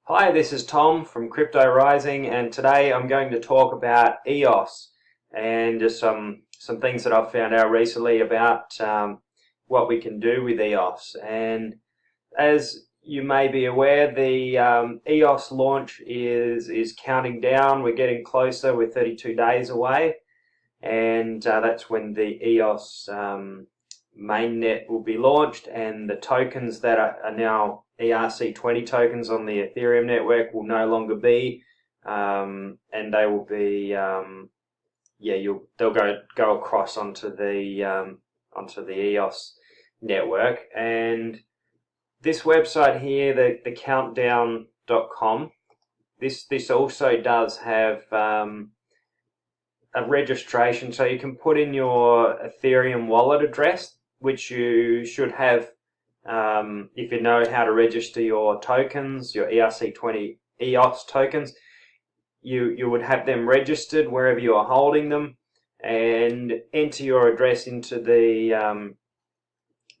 Hi, this is Tom from Crypto Rising, and today I'm going to talk about EOS and just some things that I've found out recently about what we can do with EOS. And as you may be aware, the EOS launch is counting down. We're getting closer. We're 32 days away, and that's when the EOS mainnet will be launched, and the tokens that are now ERC20 tokens on the Ethereum network will no longer be, and they will be, they'll go across onto the EOS network. And this website here, the countdown.com, this also does have a registration, so you can put in your Ethereum wallet address, which you should have if you know how to register your tokens, your ERC20 EOS tokens. You would have them registered wherever you are holding them, and enter your address into the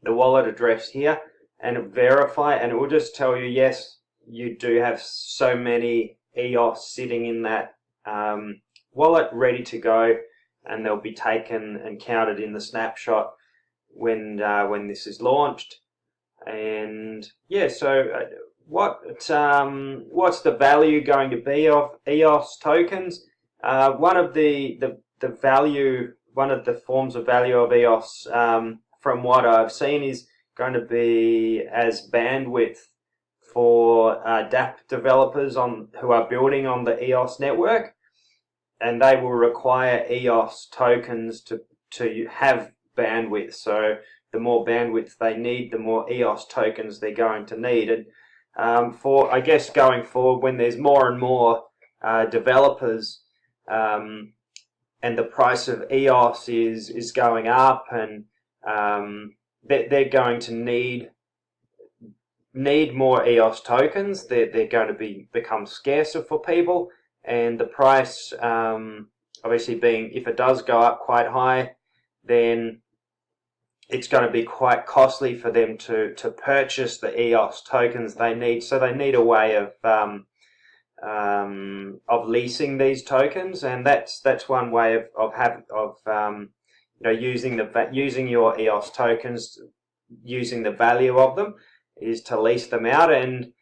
wallet address here, and verify, and it will just tell you, yes, you do have so many EOS sitting in that wallet ready to go, and they'll be taken and counted in the snapshot when this is launched. And yeah, so what's the value going to be of EOS tokens? One of the forms of value of EOS, from what I've seen, is going to be as bandwidth for dApp developers who are building on the EOS network, and they will require EOS tokens to have bandwidth. So the more bandwidth they need, the more EOS tokens they're going to need. And for, I guess, going forward, when there's more and more developers, and the price of EOS is going up, and they're going to need more EOS tokens. They're going to become scarcer for people, and the price, obviously, being, if it does go up quite high, then it's going to be quite costly for them to purchase the EOS tokens they need. So they need a way of leasing these tokens, and that's one way of using your EOS tokens, using the value of them, is to lease them out. And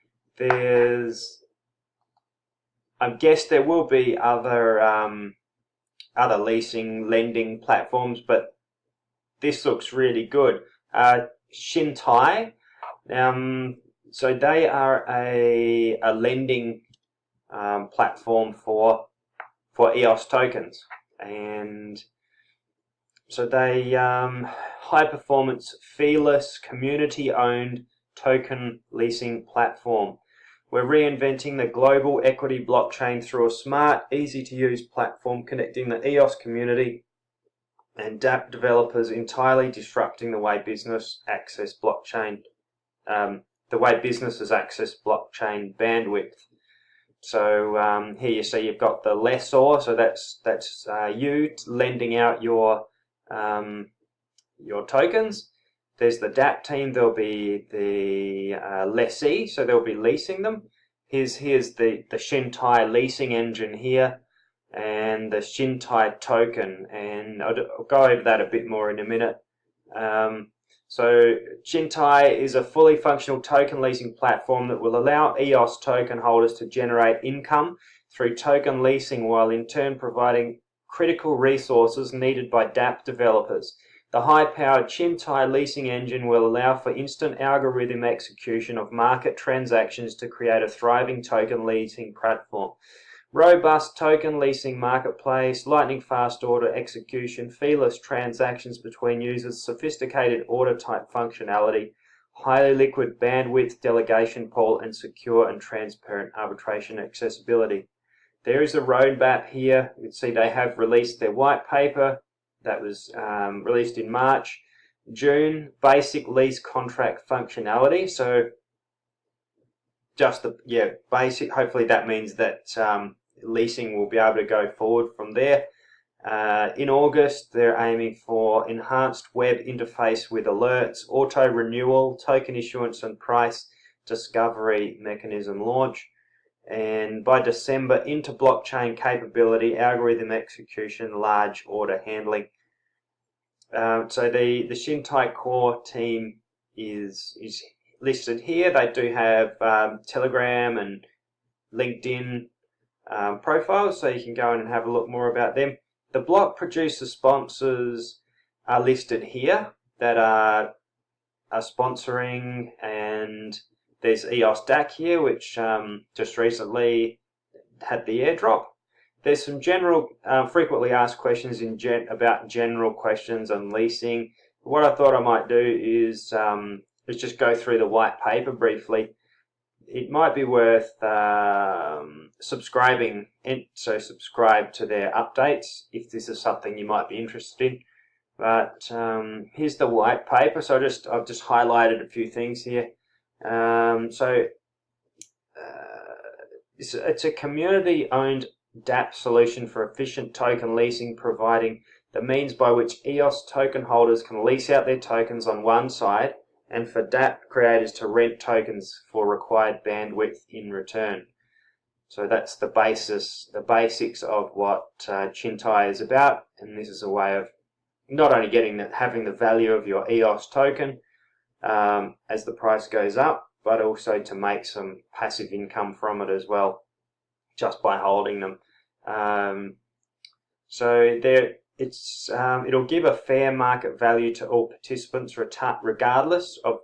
I guess there will be other leasing, lending platforms, but this looks really good. Chintai, so they are a lending platform for EOS tokens, and so they high performance, feeless, community owned token leasing platform. We're reinventing the global equity blockchain through a smart, easy to use platform connecting the EOS community and dApp developers, entirely disrupting the way businesses access blockchain bandwidth. So here you see you've got the lessor, so that's you lending out your tokens. There's the dApp team. There'll be the lessee, so they'll be leasing them. Here's the Chintai leasing engine here, and the Chintai token, and I'll go over that a bit more in a minute. So Chintai is a fully functional token leasing platform that will allow EOS token holders to generate income through token leasing, while in turn providing critical resources needed by dApp developers. The high-powered Chintai leasing engine will allow for instant algorithm execution of market transactions to create a thriving token leasing platform. Robust token leasing marketplace, lightning fast order execution, feeless transactions between users, sophisticated order type functionality, highly liquid bandwidth delegation pool, and secure and transparent arbitration accessibility. There is a roadmap here. You can see they have released their white paper that was released in March. June, basic lease contract functionality. So just basic. Hopefully that means that leasing will be able to go forward from there. In August, they're aiming for enhanced web interface with alerts, auto renewal, token issuance, and price discovery mechanism launch. and by December into blockchain capability, algorithm execution, large order handling. So the Chintai core team is listed here. They do have Telegram and LinkedIn profiles, so you can go in and have a look more about them. The block producer sponsors are listed here that are sponsoring, and there's EOS DAC here, which just recently had the airdrop. There's some general frequently asked questions about general questions on leasing. What I thought I might do is just go through the white paper briefly. It might be worth subscribing, so subscribe to their updates if this is something you might be interested in. But here's the white paper. So I've just highlighted a few things here. It's a community-owned DApp solution for efficient token leasing, providing the means by which EOS token holders can lease out their tokens on one side, and for DApp creators to rent tokens for required bandwidth in return. So that's the basics of what Chintai is about, and this is a way of not only having the value of your EOS token as the price goes up, but also to make some passive income from it as well, just by holding them. It'll give a fair market value to all participants, regardless of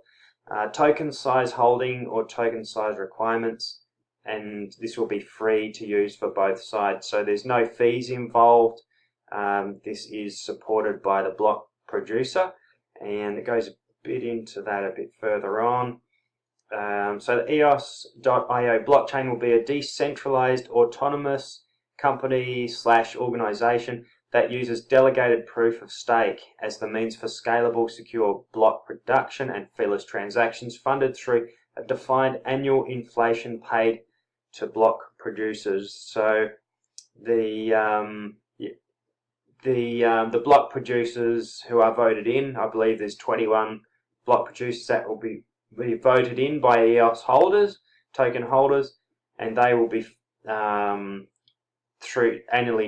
token size holding or token size requirements, and this will be free to use for both sides. So there's no fees involved. This is supported by the block producer, and it goes a bit into that a bit further on. So the EOS.io blockchain will be a decentralized autonomous company/organization that uses delegated proof of stake as the means for scalable, secure block production and feeless transactions, funded through a defined annual inflation paid to block producers. So the block producers who are voted in, I believe there's 21 block producers that will be voted in by EOS holders, token holders, and they will be through annual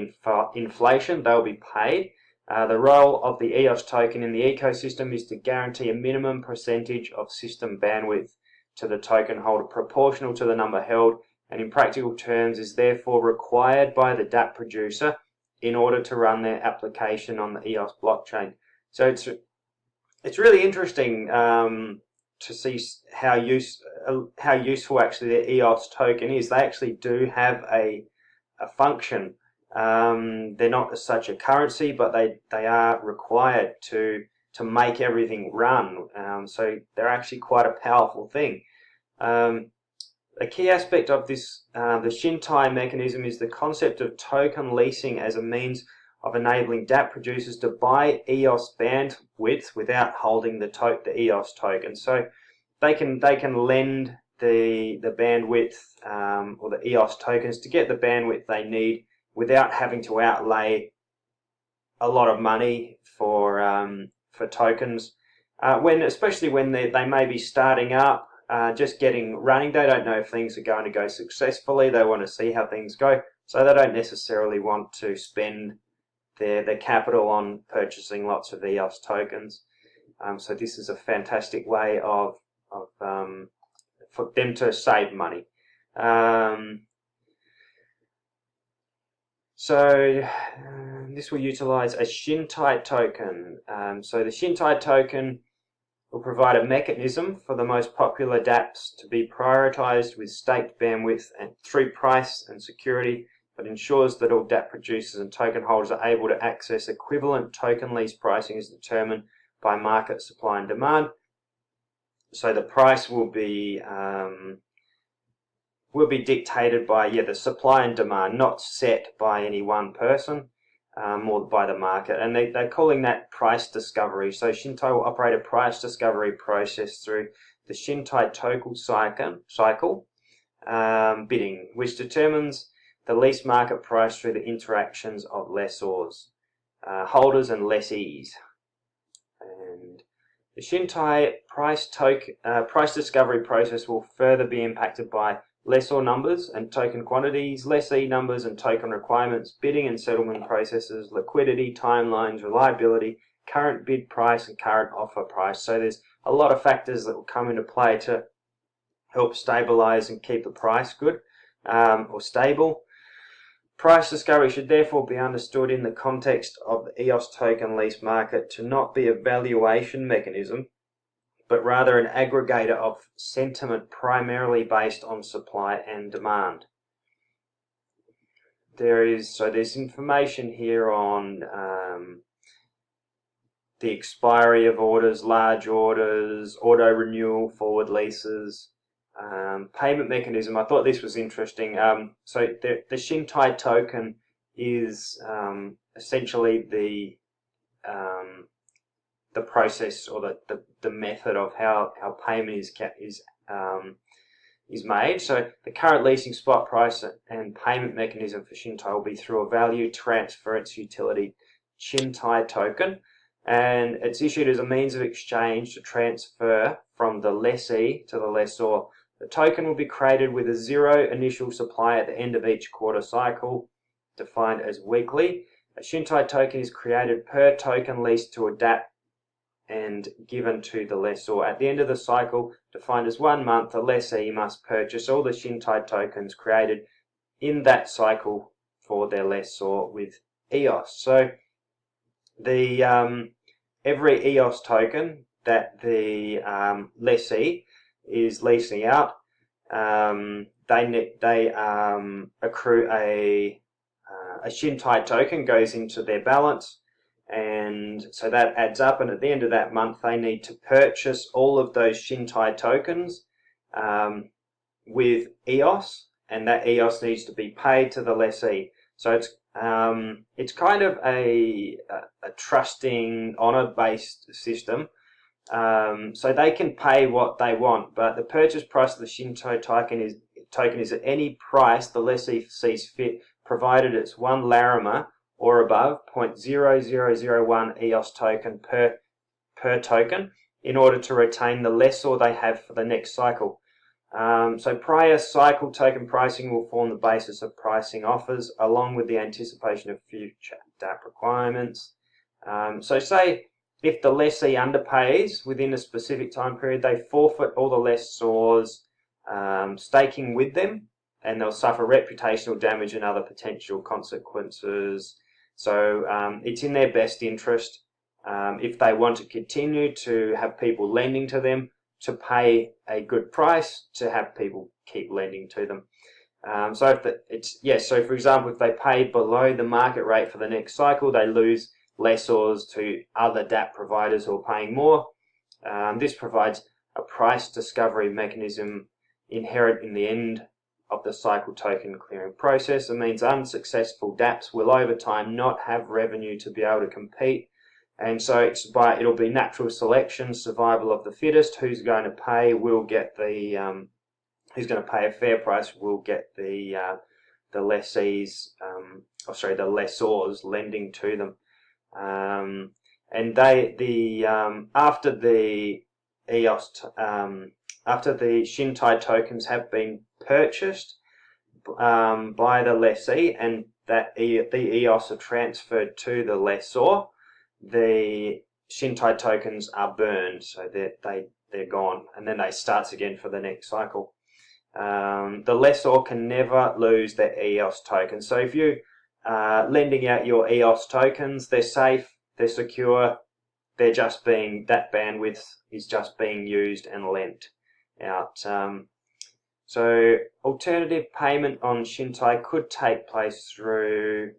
inflation, they'll be paid. The role of the EOS token in the ecosystem is to guarantee a minimum percentage of system bandwidth to the token holder proportional to the number held, and in practical terms is therefore required by the DApp producer in order to run their application on the EOS blockchain. So it's really interesting to see how useful actually the EOS token is. They actually do have a function. They're not as such a currency, but they are required to make everything run. So they're actually quite a powerful thing. A key aspect of this, the Chintai mechanism, is the concept of token leasing as a means of enabling DApp producers to buy EOS bandwidth without holding the EOS token. So they can lend the bandwidth or the EOS tokens to get the bandwidth they need without having to outlay a lot of money for tokens. Especially when they may be starting up, just getting running, they don't know if things are going to go successfully. They want to see how things go, so they don't necessarily want to spend their capital on purchasing lots of EOS tokens. So this is a fantastic way of for them to save money. This will utilize a Chintai token. So the Chintai token will provide a mechanism for the most popular dApps to be prioritized with staked bandwidth and through price and security, but ensures that all dApp producers and token holders are able to access equivalent token lease pricing as determined by market supply and demand. So the price will be dictated by the supply and demand, not set by any one person, or by the market. And they're calling that price discovery. So Chintai will operate a price discovery process through the Chintai token cycle bidding, which determines the lease market price through the interactions of lessors, holders and lessees. And the Chintai price discovery process will further be impacted by lessor numbers and token quantities, lessee numbers and token requirements, bidding and settlement processes, liquidity, timelines, reliability, current bid price and current offer price. So there's a lot of factors that will come into play to help stabilize and keep the price good or stable. Price discovery should therefore be understood in the context of the EOS token lease market to not be a valuation mechanism, but rather an aggregator of sentiment primarily based on supply and demand. There's information here on the expiry of orders, large orders, auto renewal, forward leases, payment mechanism. I thought this was interesting. So the Chintai token is essentially the process or the method of how payment is made. So the current leasing spot price and payment mechanism for Chintai will be through a value transference utility Chintai token, and it's issued as a means of exchange to transfer from the lessee to the lessor. The token will be created with a zero initial supply at the end of each quarter cycle, defined as weekly. A Chintai token is created per token leased to a DApp and given to the lessor. At the end of the cycle, defined as 1 month, the lessee must purchase all the Chintai tokens created in that cycle for their lessor with EOS. So the every EOS token that the lessee is leasing out, they accrue a Chintai token goes into their balance, and so that adds up, and at the end of that month they need to purchase all of those Chintai tokens with EOS, and that EOS needs to be paid to the lessee. So it's kind of a trusting, honor-based system. So they can pay what they want, but the purchase price of the Chintai token is at any price the lessee sees fit, provided it's 1 Larimer or above 0.0001 EOS token per token, in order to retain the lessor they have for the next cycle. So prior cycle token pricing will form the basis of pricing offers, along with the anticipation of future DApp requirements. So say if the lessee underpays within a specific time period, they forfeit all the lessor's staking with them, and they'll suffer reputational damage and other potential consequences. So it's in their best interest, if they want to continue to have people lending to them, to pay a good price to have people keep lending to them. So for example, if they pay below the market rate for the next cycle, they lose lessors to other DApp providers who are paying more. This provides a price discovery mechanism inherent in the end of the cycle token clearing process. It means unsuccessful DApps will over time not have revenue to be able to compete, and so it'll be natural selection, survival of the fittest. Who's going to pay will get who's going to pay a fair price will get the lessees, the lessors lending to them. And after the EOS after the Chintai tokens have been purchased by the lessee, and that the EOS are transferred to the lessor, the Chintai tokens are burned, so they're gone, and then they starts again for the next cycle. The lessor can never lose their EOS tokens. So if you lending out your EOS tokens, they're safe, they're secure, that bandwidth is just being used and lent out. So alternative payment on Chintai could take place through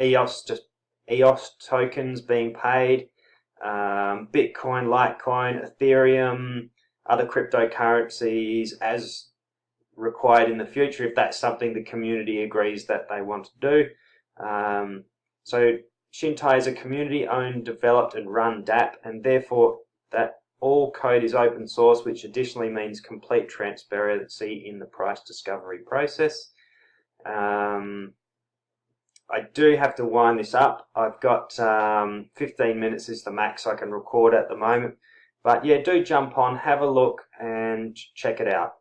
EOS tokens being paid, Bitcoin, Litecoin, Ethereum, other cryptocurrencies as required in the future, if that's something the community agrees that they want to do. So Chintai is a community-owned, developed and run DApp, and therefore that all code is open source, which additionally means complete transparency in the price discovery process. I do have to wind this up. I've got 15 minutes is the max I can record at the moment. But yeah, do jump on, have a look, and check it out.